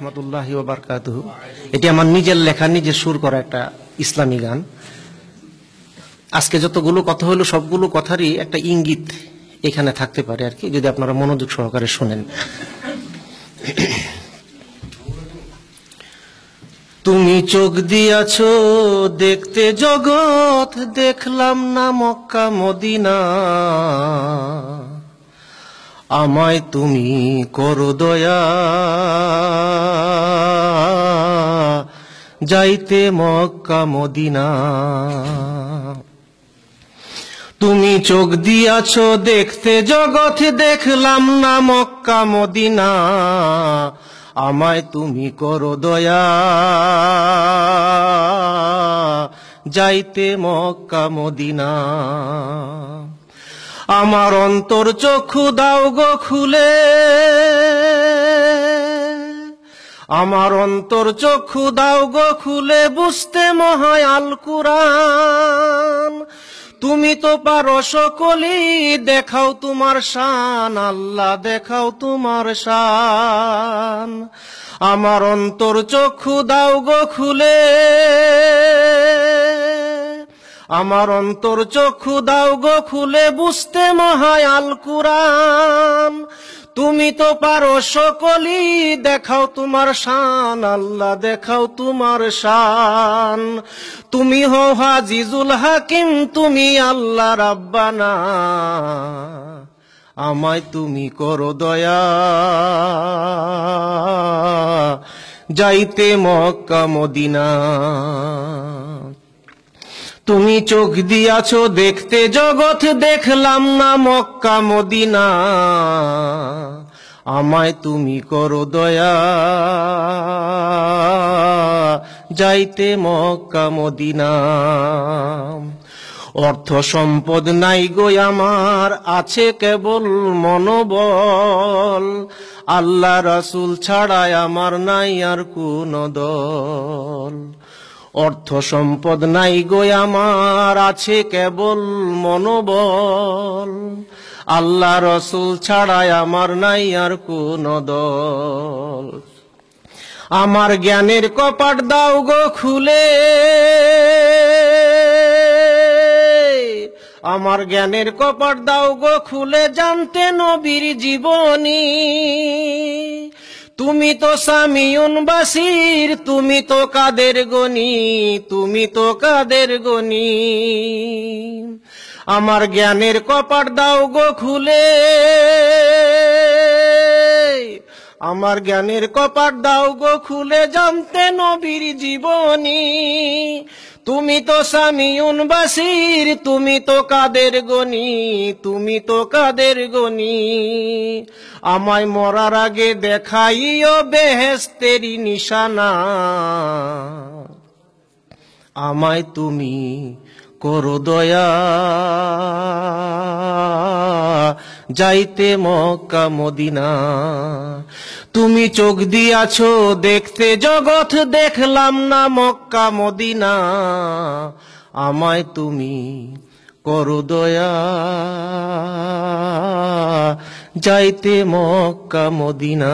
রাহমাতুল্লাহি ওয়া বারাকাতুহু। এটি আমার নিজের লেখা, নিজের সুর করা একটা ইসলামী গান। আজকে যতগুলো কথা হলো সবগুলো কথারই একটা ইঙ্গিত এখানে থাকতে পারে আর কি, যদি আপনারা মনোযোগ সহকারে শোনেন। তুমি চোখ দিয়াছো দেখতে জগৎ, দেখলাম না মক্কা মদিনা। আমায় তুমি করো দয়া, যাইতে মক্কা মদিনা। তুমি চোখ দিয়াছো দেখতে জগৎ, দেখলাম না মক্কা মদিনা। আমায় তুমি করো দয়া, যাইতে মক্কা মদিনা। আমার অন্তর চক্ষু দাও গো খুলে, আমার অন্তর চক্ষু দাও গো খুলে, বুঝতে মহায় আল কুরআন। তুমি তো পারো সকলই, দেখাও তোমার শান আল্লাহ, দেখাও তোমার শান। আমার অন্তর চক্ষু দাও গো খুলে, আমার অন্তর চক্ষু দাও গো খুলে, বুঝতে মহায় আল কুরআন। তুমি তো পারো সকলই, দেখাও তোমার শান আল্লাহ, দেখাও তোমার শান। তুমি হও আজিজুল হাকিম, তুমি আল্লাহ রাব্বানা। আমায় তুমি করো দয়া, যাইতে মক্কা মদিনা। তুমি চোখ দিয়াছো দেখতে জগৎ, দেখলাম না মক্কা মদিনা। আমায় তুমি করো দয়া, যাইতে মক্কা মদিনা। অর্থ সম্পদ নাই গো আমার, আছে কেবল মনোবল। আল্লাহ রাসূল ছাড়াই আমার নাই আর কোন দল। অর্থ সম্পদ নাই গো আমার, আছে কেবল মনোবল। আল্লাহ রাসূল ছাড়াই আমার নাই আর কোন দল। আমার জ্ঞানের কপাট দাও গো খুলে, আমার জ্ঞানের কপাট দাও গো খুলে, জানতে নবীর জীবনী। তুমি তো সামিউন বাসির, তুমি তো কাদের গনি, তুমি তো কাদের গনি। আমার জ্ঞানের কপাট দাও গো খুলে, আমার জ্ঞানের কপাট দাও গো খুলে, জানতে নবীর জীবনী। তুমি তো সামিউন বাসির, তুমি তো কাদের গনি, তুমি তো কাদের গনি। আমায় মরার আগে দেখাইও বেহেশতেরি নিশানা। আমায় তুমি করো দয়া, যাইতে মক্কা মদিনা। তুমি চোখ দিয়াছো দেখতে জগৎ, দেখলাম না মক্কা মদিনা। আমায় তুমি করো দয়া, যাইতে মক্কা মদিনা।